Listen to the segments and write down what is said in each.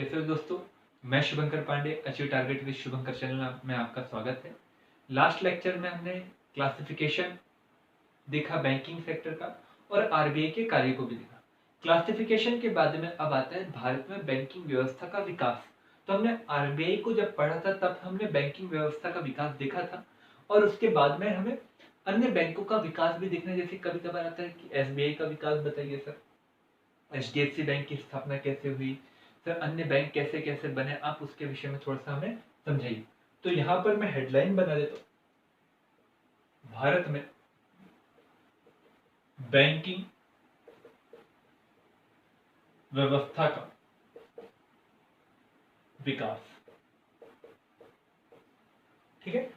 कैसे हो दोस्तों। मैं Shubhankar Pandey, achieve target with Shubhankar channel में आपका स्वागत है। लास्ट लेक्चर में हमने क्लासिफिकेशन देखा बैंकिंग सेक्टर का और आरबीआई के कार्य को भी देखा। क्लासिफिकेशन के बाद में अब आता है भारत में बैंकिंग व्यवस्था का विकास। तो हमने आरबीआई को जब पढ़ा था तब हमने बैंकिंग व्यवस्था का विकास देखा था और उसके बाद में हमें अन्य बैंकों का विकास भी देखना है। जैसे कभी कभार आता है कि एसबीआई का विकास बताइए सर, एचडीएफसी बैंक की स्थापना कैसे हुई सर, अन्य बैंक कैसे कैसे बने, आप उसके विषय में थोड़ा सा हमें समझाइए। तो यहां पर मैं हेडलाइन बना देता हूं, भारत में बैंकिंग व्यवस्था का विकास। ठीक है,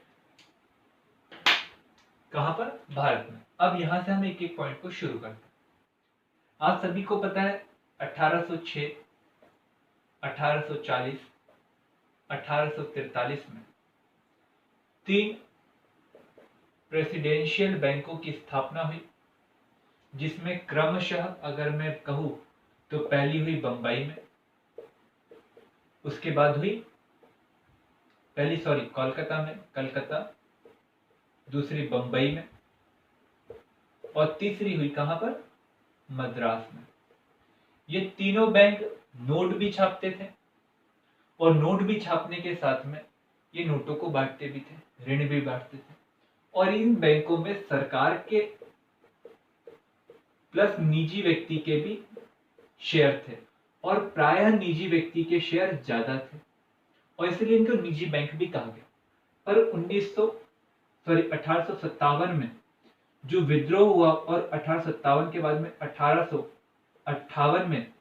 कहां पर? भारत में। अब यहां से हम एक एक पॉइंट को शुरू करते हैं। आप सभी को पता है 1806, 1840, 1843 में 3 प्रेसिडेंशियल बैंकों की स्थापना हुई, जिसमें क्रमशः अगर मैं कहूं तो पहली हुई बंबई में, उसके बाद हुई कोलकाता में, कलकत्ता, दूसरी बंबई में और तीसरी हुई कहां पर? मद्रास में। ये तीनों बैंक नोट भी छापते थे और नोट भी छापने के साथ में ये नोटों को बांटते भी थे, ऋण भी बांटते थे। और इन बैंकों में सरकार के प्लस निजी व्यक्ति के भी शेयर थे और प्रायः निजी व्यक्ति के शेयर ज्यादा थे और इसलिए इनको निजी बैंक भी कहा गया। पर 1857 में जो विद्रोह हुआ और 1857 के बाद में 1858 में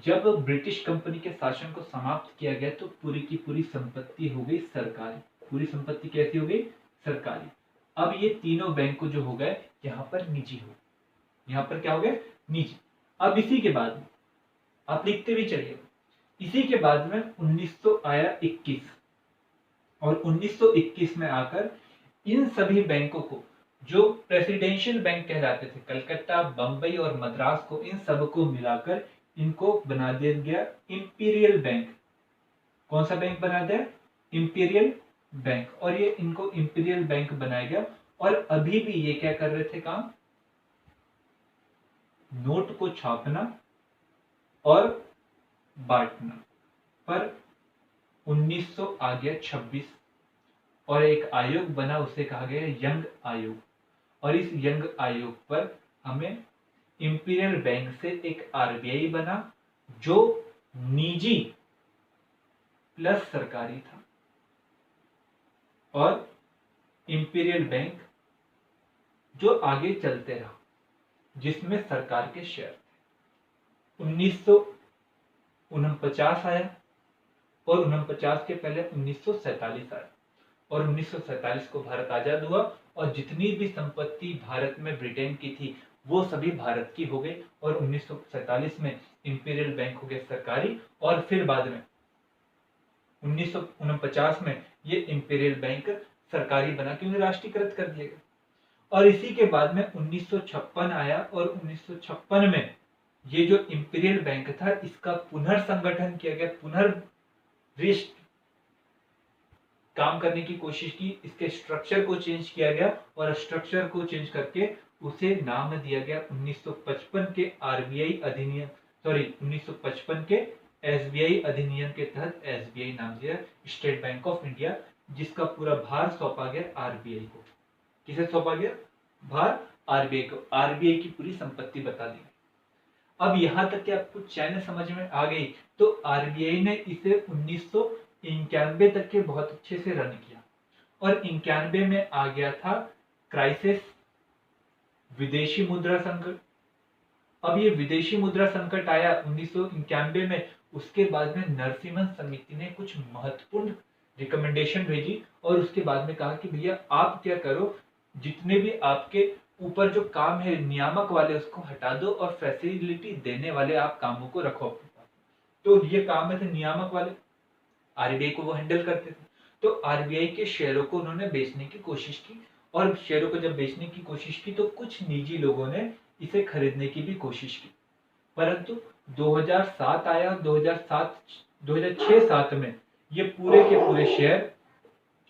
जब ब्रिटिश कंपनी के शासन को समाप्त किया गया तो पूरी की पूरी संपत्ति हो गई सरकारी। पूरी संपत्ति कैसी हो गई? सरकारी। अब ये तीनों बैंक जो हो गए यहाँ पर निजी हो, यहाँ पर क्या हो गया? निजी। अब इसी के बाद में आप लिखते भी चलिए, इसी के बाद में 1900 आया 21 और 1921 में आकर इन सभी बैंकों को जो प्रेसिडेंशियल बैंक कहलाते थे, कलकत्ता, बंबई और मद्रास को, इन सबको मिलाकर इनको बना दिया गया इंपीरियल बैंक। कौन सा बैंक बना दिया? Imperial bank. और ये इनको इंपीरियल बैंक बनाया गया और अभी भी ये क्या कर रहे थे काम? नोट को छापना और बांटना। पर 1900 आ गया 26 और एक आयोग बना, उसे कहा गया यंग आयोग। और इस यंग आयोग पर हमें इंपीरियल बैंक से एक आरबीआई बना जो निजी प्लस सरकारी था और इंपीरियल बैंक जो आगे चलते रहा जिसमें सरकार के शेयर थे। 1949 आया और 49 के पहले 1947 आया और 1947 को भारत आजाद हुआ और जितनी भी संपत्ति भारत में ब्रिटेन की थी वो सभी भारत की हो गई और 1947 में इंपीरियल बैंक हो गया सरकारी और फिर बाद में 1949 में ये इंपीरियल बैंक सरकारी बना क्योंकि राष्ट्रीयकृत कर दिया गया। और इसी के बाद में 1956 आया और 1956 में ये जो इंपीरियल बैंक था इसका पुनर्संगठन किया गया, काम करने की कोशिश की, इसके स्ट्रक्चर को चेंज किया गया और स्ट्रक्चर को चेंज करके उसे नाम दिया गया 1955 के आरबीआई अधिनियम 1955 के एसबीआई अधिनियम के तहत एसबीआई नाम दिया, स्टेट बैंक ऑफ इंडिया, जिसका पूरा भार सौंपा गया आरबीआई को। किसे सौंपा गया? भार आरबीआई को। आरबीआई की पूरी संपत्ति बता दी। अब यहां तक कि आपको चैन समझ में आ गई तो आरबीआई ने इसे 1991 तक के बहुत अच्छे से रन किया और 91 में आ गया था क्राइसिस, विदेशी मुद्रा संकट। अब ये विदेशी मुद्रा संकट आया 1991 में, उसके बाद में नरसिम्हन समिति ने कुछ महत्वपूर्ण रिकमेंडेशन भेजी और उसके बाद में कहा कि भैया आप क्या करो, जितने भी आपके ऊपर जो काम है नियामक वाले उसको हटा दो और फैसिलिटी देने वाले आप कामों को रखो। तो ये काम है थे नियामक वाले, आरबीआई को वो हैंडल करते थे। तो आरबीआई के शेयरों को उन्होंने बेचने की कोशिश की और शेयरों को जब बेचने की कोशिश की तो कुछ निजी लोगों ने इसे खरीदने की भी कोशिश की, परंतु 2007 आया। 2007 2006-7 में ये पूरे के पूरे शेयर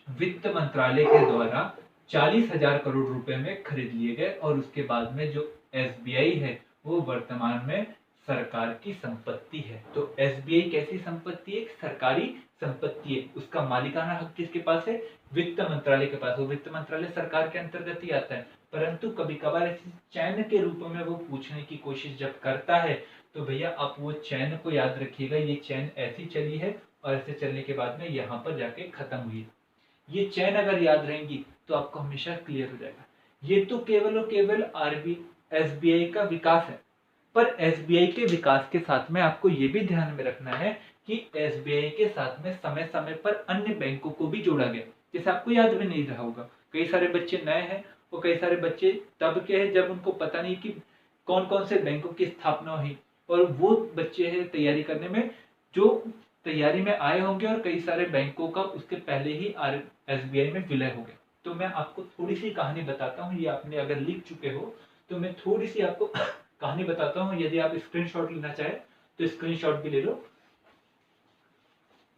वित्त मंत्रालय के द्वारा 40,000 करोड़ रुपए में खरीद लिए गए और उसके बाद में जो एसबीआई है वो वर्तमान में सरकार की संपत्ति है। तो एसबीआई कैसी संपत्ति है? सरकारी संपत्ति है। उसका मालिकाना हक किसके पास है? वित्त मंत्रालय के पास। वो वित्त मंत्रालय सरकार के अंतर्गत ही आता है, परंतु कभी कभार ऐसी चैन के रूप में वो पूछने की कोशिश जब करता है तो भैया आप वो चैन को याद रखिएगा, ये चैन ऐसी चली है और ऐसे चलने के बाद में यहाँ पर जाके खत्म हुई है। ये चैन अगर याद रहेंगी तो आपको हमेशा क्लियर हो जाएगा। ये तो केवल और केवल एसबीआई का विकास है, पर एसबीआई के विकास के साथ में आपको ये भी ध्यान में रखना है कि एसबीआई के साथ में समय समय पर अन्य बैंकों को भी जोड़ा गया। जैसे आपको याद भी नहीं रहा होगा, कई सारे बच्चे नए हैं और कई सारे बच्चे तब के हैं जब उनको पता नहीं कि कौन कौन से बैंकों की स्थापना हुई, और वो बच्चे हैं तैयारी करने में जो तैयारी में आए होंगे और कई सारे बैंकों का उसके पहले ही एसबीआई में विलय हो गया। तो मैं आपको थोड़ी सी कहानी बताता हूँ, ये आपने अगर लिख चुके हो तो मैं थोड़ी सी आपको कहानी बताता हूँ। यदि आप स्क्रीनशॉट लेना चाहे तो स्क्रीनशॉट भी ले लो।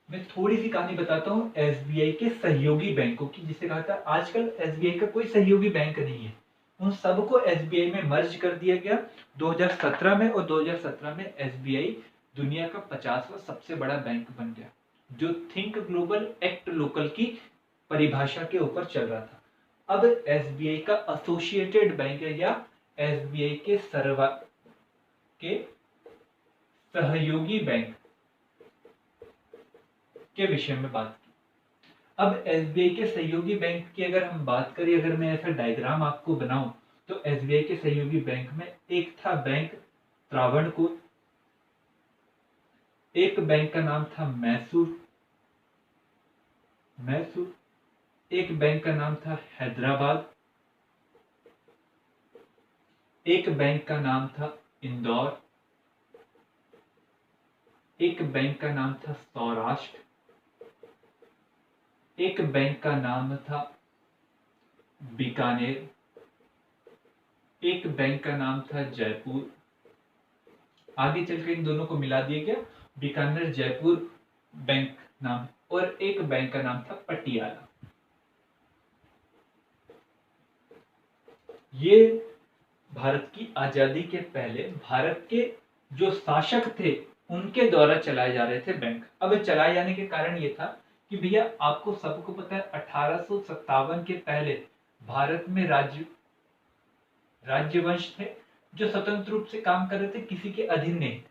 मैं थोड़ी सी कहानी बताता हूँ एसबीआई के सहयोगी बैंकों की, जिसे कहा था आजकल एसबीआई का कोई सहयोगी बैंक नहीं है, उन सबको एसबीआई में मर्ज कर दिया गया 2017 में। और 2017 में एसबीआई दुनिया का 50वां सबसे बड़ा बैंक बन गया, जो थिंक ग्लोबल एक्ट लोकल की परिभाषा के ऊपर चल रहा था। अब एसबीआई का एसोसिएटेड बैंक है या एसबीआई के सहयोगी बैंक के विषय में बात की। अब एसबीआई के सहयोगी बैंक की अगर हम बात करें, अगर मैं ऐसा डायग्राम आपको बनाऊं तो एसबीआई के सहयोगी बैंक में एक था बैंक त्रावणकोर, एक बैंक का नाम था मैसूर, एक बैंक का नाम था हैदराबाद, एक बैंक का नाम था इंदौर, एक बैंक का नाम था सौराष्ट्र, एक बैंक का नाम था बीकानेर, एक बैंक का नाम था जयपुर। आगे चलकर इन दोनों को मिला दिया गया, बीकानेर जयपुर बैंक नाम, और एक बैंक का नाम था पटियाला। ये भारत की आजादी के पहले भारत के जो शासक थे उनके द्वारा चलाए जा रहे थे बैंक। अब चलाए जाने के कारण ये था कि भैया आपको सबको पता है 1857 के पहले भारत में राज्यवंश थे जो स्वतंत्र रूप से काम कर रहे थे, किसी के अधीन नहीं थे।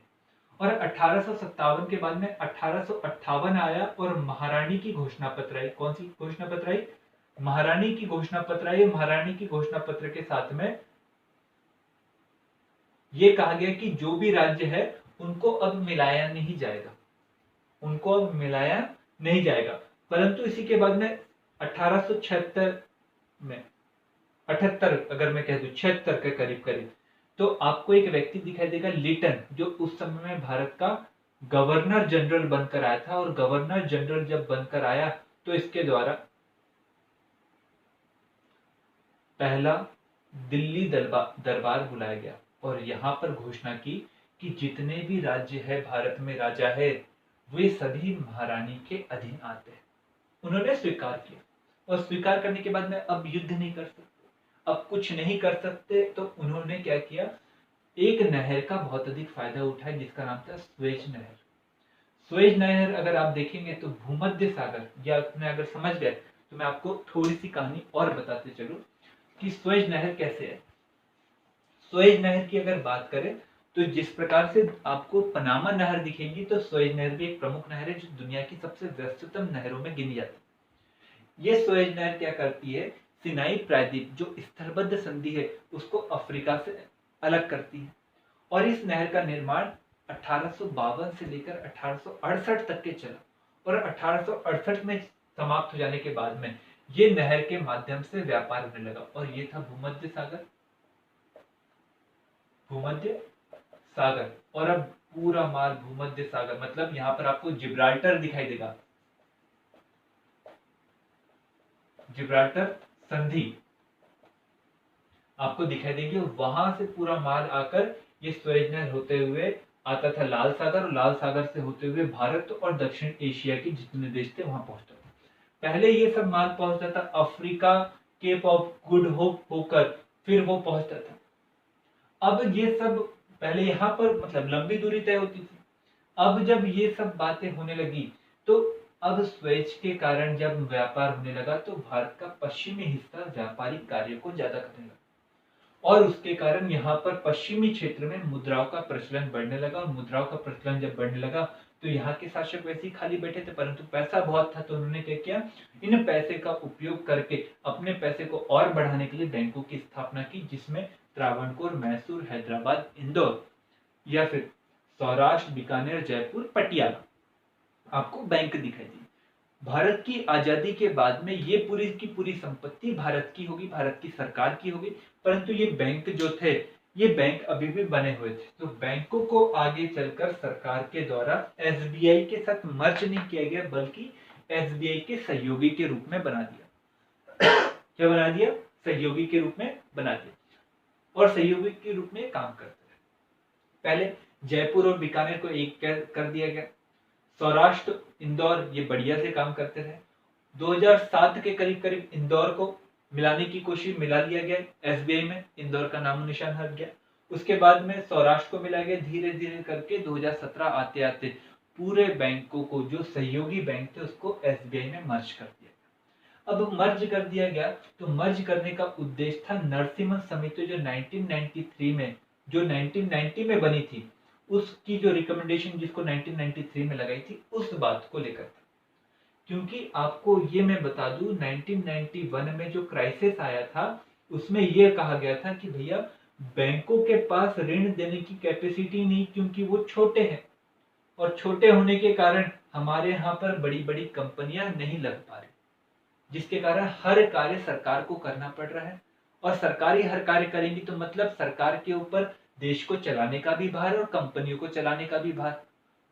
और 1857 के बाद में 1858 आया और महारानी की घोषणा पत्र आई। कौन सी घोषणा पत्र आई? महारानी की घोषणा पत्र आई। महारानी की घोषणा पत्र के साथ में ये कहा गया कि जो भी राज्य है उनको अब मिलाया नहीं जाएगा, उनको अब मिलाया नहीं जाएगा। परंतु इसी के बाद में 1876 में 78 अगर मैं कह दूं 76 के करीब करीब, तो आपको एक व्यक्ति दिखाई देगा लिटन, जो उस समय में भारत का गवर्नर जनरल बनकर आया था। और गवर्नर जनरल जब बनकर आया तो इसके द्वारा पहला दिल्ली दरबार बुलाया गया और यहाँ पर घोषणा की कि जितने भी राज्य है भारत में राजा है वे सभी महारानी के अधीन आते हैं। उन्होंने स्वीकार किया, और स्वीकार करने के बाद में अब युद्ध नहीं कर सकते, अब कुछ नहीं कर सकते, तो उन्होंने क्या किया, एक नहर का बहुत अधिक फायदा उठाया जिसका नाम था स्वेज नहर। स्वेज नहर अगर आप देखेंगे तो भूमध्य सागर, या मैं अगर समझ गए तो मैं आपको थोड़ी सी कहानी और बताते चलूं कि स्वेज नहर कैसे है। स्वेज नहर की अगर बात करें तो जिस प्रकार से आपको पनामा नहर दिखेगी, तो स्वेज नहर भी एक प्रमुख नहर है जो दुनिया की सबसे व्यस्ततम नहरों में गिनी जाती है। ये स्वेज नहर क्या करती है, सिनाई प्रायद्वीप जो स्थलबद्ध संधि है उसको अफ्रीका से अलग करती है। और इस नहर का निर्माण 1852 से लेकर 1868 तक के चला, और 1868 में समाप्त हो जाने के बाद में ये नहर के माध्यम से व्यापार होने लगा, और ये था भूमध्य सागर। और अब पूरा माल भूमध्य सागर, मतलब यहाँ पर आपको जिब्राल्टर दिखाई देगा, जिब्राल्टर संधि आपको दिखाई देगी, और वहां से पूरा माल आकर ये स्वेज नहर होते हुए आता था लाल सागर, और लाल सागर से होते हुए भारत और दक्षिण एशिया के जितने देश थे वहां पहुंचता था। पहले ये सब माल पहुंचता था Africa, Cape of Good Hope होकर, फिर वो पहुंचता था। अब ये सब पहले यहाँ पर मतलब लंबी दूरी तय होती थी। अब जब ये सब बातें होने लगी तो अब स्वेज के कारण जब व्यापार होने लगा तो भारत का पश्चिमी हिस्सा व्यापारिक कार्यों को ज्यादा करने लगा, और उसके कारण यहाँ पर पश्चिमी क्षेत्र में मुद्राओं का प्रचलन बढ़ने लगा। और मुद्राओं का प्रचलन जब बढ़ने लगा तो यहाँ के शासक वैसे ही खाली बैठे थे, परंतु पैसा बहुत था, तो उन्होंने क्या किया, इन पैसे का उपयोग करके अपने पैसे को और बढ़ाने के लिए बैंकों की स्थापना की, जिसमें त्रावणकोर, मैसूर, हैदराबाद, इंदौर, या फिर सौराष्ट्र, बीकानेर, जयपुर, पटियाला आपको बैंक दिखाई दी। भारत की आजादी के बाद में ये पूरी की पूरी संपत्ति भारत की होगी, भारत की सरकार की होगी, परंतु ये बैंक जो थे ये बैंक अभी भी बने हुए थे। तो बैंकों को आगे चलकर सरकार के द्वारा एसबीआई के साथ मर्ज नहीं किया गया, बल्कि एसबीआई के सहयोगी के रूप में बना दिया। क्या बना दिया? सहयोगी के रूप में बना दिया, और सहयोगी के रूप में काम करते रहे। पहले जयपुर और बीकानेर को एक कर दिया गया। सौराष्ट्र, इंदौर ये बढ़िया से काम करते रहे। 2007 के करीब करीब इंदौर को मिलाने की कोशिश, मिला लिया गया एसबीआई में, इंदौर का नामो निशान हट गया। उसके बाद में सौराष्ट्र को मिला गया, धीरे धीरे करके 2017 आते आते पूरे बैंकों को, जो सहयोगी बैंक थे, उसको एसबीआई में मर्ज कर दिया गया। अब मर्ज कर दिया गया तो मर्ज करने का उद्देश्य था नरसिम्हा समिति जो 1990 में बनी थी, उसकी जो रिकमेंडेशन जिसको 1993 में लगाई थी, उस बात को लेकर था। क्योंकि आपको ये मैं बता दूं, 1991 में जो क्राइसिस आया था उसमें ये कहा गया था कि भैया बैंकों के पास ऋण देने की कैपेसिटी नहीं, क्योंकि वो छोटे हैं, और छोटे होने के कारण हमारे यहाँ पर बड़ी बड़ी कंपनियां नहीं लग पा रही, जिसके कारण हर कार्य सरकार को करना पड़ रहा है। और सरकार ही हर कार्य करेंगी तो मतलब सरकार के ऊपर देश को चलाने का भी भार और कंपनियों को चलाने का भी भार।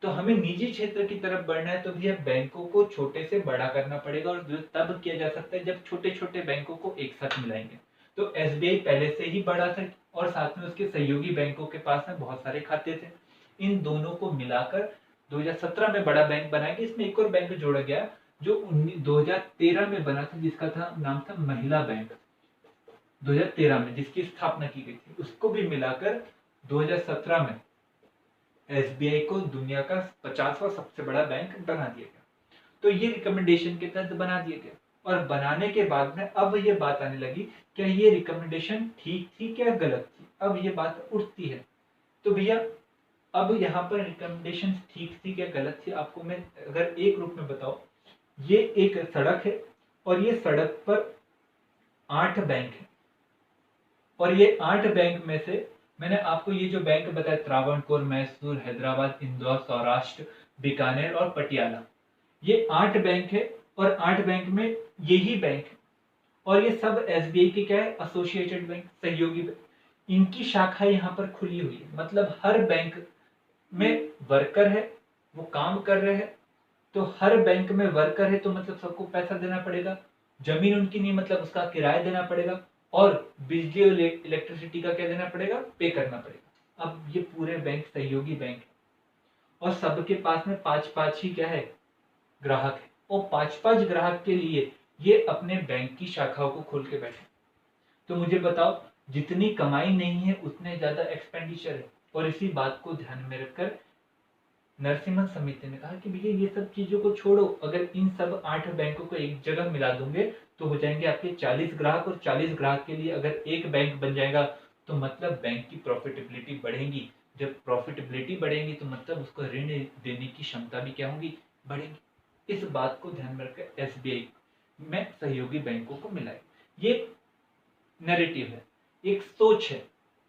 तो हमें निजी क्षेत्र की तरफ बढ़ना है तो भैया बैंकों को छोटे से बड़ा करना पड़ेगा, और जो तब किया जा सकता है जब छोटे छोटे बैंकों को एक साथ मिलाएंगे। तो एसबीआई पहले से ही बड़ा था, और साथ में उसके सहयोगी बैंकों के पास में बहुत सारे खाते थे। इन दोनों को मिलाकर 2017 में बड़ा बैंक बनाया गया। इसमें एक और बैंक जोड़ा गया जो 2013 में बना था, जिसका नाम था महिला बैंक। 2013 में जिसकी स्थापना की गई थी, उसको भी मिलाकर 2017 में एसबीआई को दुनिया का 50वां सबसे बड़ा बैंक बना दिया गया। तो ये रिकमेंडेशन के तहत बना दिया गया, और बनाने के बाद में अब ये बात आने लगी, क्या ये रिकमेंडेशन ठीक थी क्या गलत थी? अब ये बात उठती है। तो भैया अब यहाँ पर रिकमेंडेशन ठीक थी क्या गलत थी, आपको मैं अगर एक रूप में बताऊं, ये एक सड़क है, और ये सड़क पर 8 बैंक है, और ये 8 बैंक में से मैंने आपको ये जो बैंक बताया, त्रावणकोर, मैसूर, हैदराबाद, इंदौर, सौराष्ट्र, बीकानेर और पटियाला, ये 8 बैंक है, और 8 बैंक में यही बैंक है, और ये सब एसबीआई के क्या है, एसोसिएटेड बैंक, सहयोगी बैंक। इनकी शाखा यहाँ पर खुली हुई है, मतलब हर बैंक में वर्कर है, वो काम कर रहे हैं। तो हर बैंक में वर्कर है तो मतलब सबको पैसा देना पड़ेगा, जमीन उनकी नहीं मतलब उसका किराया देना पड़ेगा, और बिजली और इलेक्ट्रिसिटी का क्या देना पड़ेगा, पे करना पड़ेगा। अब ये पूरे बैंक सहयोगी बैंक है, और सबके पास में 5-5 ही क्या है, ग्राहक है, और 5-5 ग्राहक के लिए ये अपने बैंक की शाखाओं को खोल के बैठे। तो मुझे बताओ, जितनी कमाई नहीं है उतने ज्यादा एक्सपेंडिचर है, और इसी बात को ध्यान में रखकर नरसिम्हा समिति ने कहा कि भैया ये सब चीजों को छोड़ो, अगर इन सब 8 बैंकों को एक जगह मिला दूंगे तो हो जाएंगे आपके 40 ग्राहक, और 40 ग्राहक के लिए अगर एक बैंक बन जाएगा तो मतलब बैंक की प्रॉफिटेबिलिटी बढ़ेगी। जब प्रॉफिटेबिलिटी बढ़ेगी तो मतलब उसको ऋण देने की क्षमता भी क्या होगी, बढ़ेगी। इस बात को ध्यान में रखकर एसबीआई में सहयोगी बैंकों को मिलाए। ये नैरेटिव है, एक सोच है,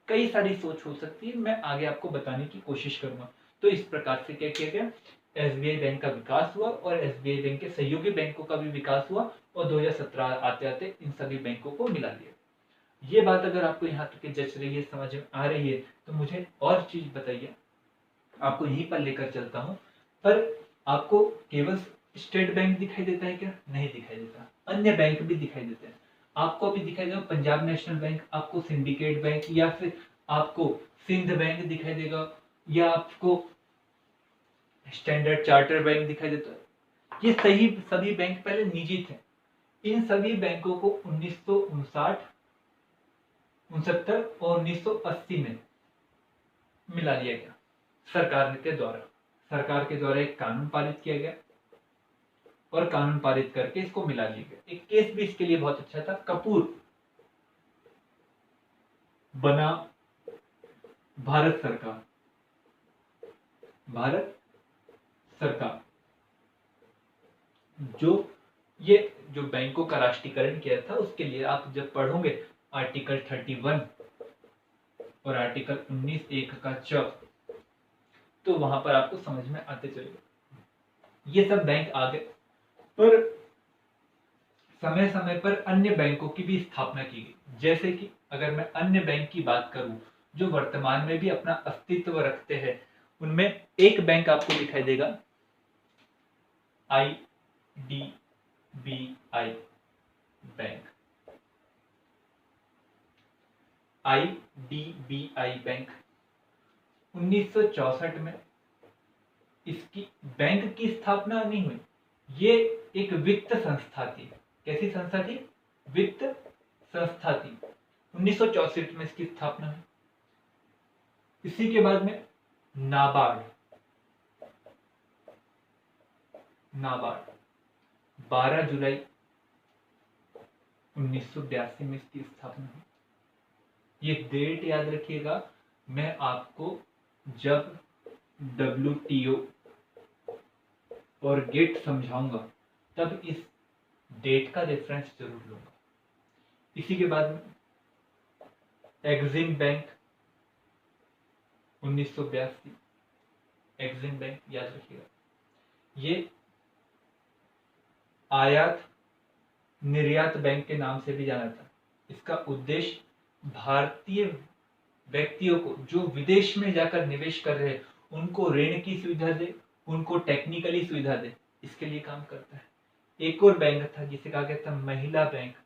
कई सारी सोच हो सकती है, मैं आगे आपको बताने की कोशिश करूंगा। तो इस प्रकार से क्या किया गया, एसबीआई बैंक का विकास हुआ, और एसबीआई बैंक के सहयोगी बैंकों का भी विकास हुआ, और 2017 आते आते इन सभी बैंकों को मिला लिया। ये बात अगर आपको यहाँ तक जच रही है, समझ में आ रही है, तो मुझे और चीज बताइए, आपको यहीं पर लेकर चलता हूँ। पर आपको केवल स्टेट बैंक दिखाई देता है क्या? नहीं दिखाई देता, अन्य बैंक भी दिखाई देते हैं। आपको अभी दिखाई देगा पंजाब नेशनल बैंक, आपको सिंडिकेट बैंक, या फिर आपको सिंध बैंक दिखाई देगा, या आपको स्टैंडर्ड चार्टर बैंक दिखाई देता है। ये सभी बैंक पहले निजी थे। इन सभी बैंकों को 1959, 69 और 1980 में मिला दिया गया सरकार के द्वारा एक कानून पारित किया गया और कानून पारित करके इसको मिला लिया गया। एक केस भी इसके लिए बहुत अच्छा था, कपूर बना भारत सरकार जो बैंकों का राष्ट्रीयकरण किया था, उसके लिए आप जब पढ़ोगे आर्टिकल 31 और आर्टिकल 19(1) का च, तो वहां पर आपको समझ में आते चलेगा। ये सब बैंक आ गए, पर समय समय पर अन्य बैंकों की भी स्थापना की गई। जैसे कि अगर मैं अन्य बैंक की बात करूं जो वर्तमान में भी अपना अस्तित्व रखते हैं, उनमें एक बैंक आपको दिखाई देगा, IDBI बैंक। IDBI बैंक 1964 में इसकी बैंक की स्थापना नहीं हुई। ये एक वित्त संस्था थी। कैसी संस्था थी? वित्त संस्था थी। 1964 में इसकी स्थापना हुई। इसी के बाद में नाबार्ड 12 जुलाई 1982 में इसकी स्थापना हुई। ये डेट याद रखिएगा, मैं आपको जब WTO और गेट समझाऊंगा तब इस डेट का रेफरेंस जरूर लूंगा। इसी के बाद में एक्सिम बैंक 1982, एक्सिम बैंक याद रखिएगा। ये आयात निर्यात बैंक के नाम से भी जाना था। इसका उद्देश्य भारतीय व्यक्तियों को जो विदेश में जाकर निवेश कर रहे हैं, उनको ऋण की सुविधा दे, उनको टेक्निकली सुविधा दे, इसके लिए काम करता है। एक और बैंक था जिसे कहा गया था महिला बैंक।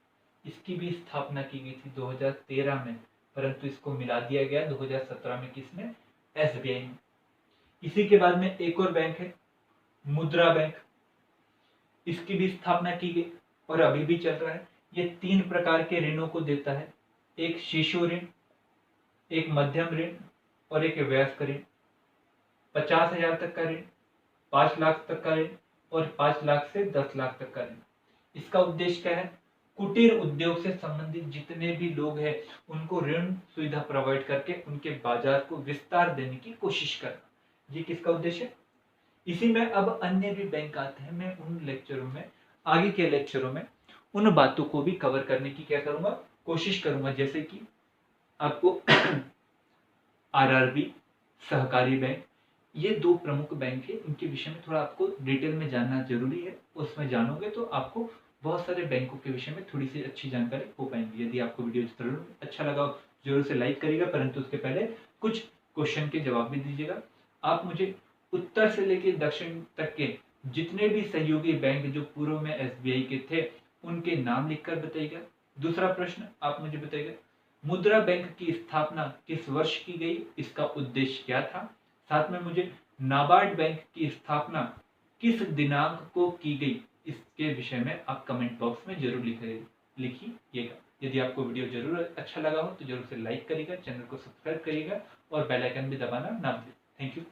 इसकी भी स्थापना की गई थी 2013 में, परंतु इसको मिला दिया गया 2017 में। किसमें? SBI में। इसी के बाद में एक और बैंक है मुद्रा बैंक। इसकी भी स्थापना की गई और अभी भी चल रहा है। ये 3 प्रकार के ऋणों को देता है, एक शिशु ऋण, एक मध्यम ऋण और एक वयस्क ऋण। 50,000 तक का ऋण, 5 लाख तक का ऋण और 5 लाख से 10 लाख तक का ऋण। इसका उद्देश्य क्या है? कुटीर उद्योग से संबंधित जितने भी लोग हैं, उनको ऋण सुविधा प्रोवाइड करके उनके बाजार को विस्तार देने की कोशिश करना। ये किसका उद्देश्य है? इसी में अब अन्य भी बैंक आते हैं। मैं उन लेक्चरों में, आगे के लेक्चरों में उन बातों को भी कवर करने की क्या करूंगा? कोशिश करूंगा। जैसे कि आपको RRB, सहकारी बैंक, ये 2 प्रमुख बैंक है। इनके विषय में थोड़ा आपको डिटेल में जानना जरूरी है। उसमें जानोगे तो आपको बहुत सारे बैंकों के विषय में थोड़ी सी अच्छी जानकारी हो पाएगी। यदि आपको वीडियो जरूर अच्छा लगा हो, जरूर से लाइक करिएगा, परंतु उसके पहले कुछ क्वेश्चन के जवाब भी दीजिएगा। आप मुझे उत्तर से लेकर दक्षिण तक के जितने भी सहयोगी बैंक जो पूर्व में SBI के थे, उनके नाम लिखकर बताइएगा। दूसरा प्रश्न आप मुझे बताइएगा, मुद्रा बैंक की स्थापना किस वर्ष की गई? इसका उद्देश्य क्या था? साथ में मुझे नाबार्ड बैंक की स्थापना किस दिनांक को की गई? इसके विषय में आप कमेंट बॉक्स में जरूर लिखिएगा। यदि आपको वीडियो जरूर अच्छा लगा हो तो जरूर से लाइक करिएगा, चैनल को सब्सक्राइब करिएगा और बेल आइकन भी दबाना ना भूलें। Thank you.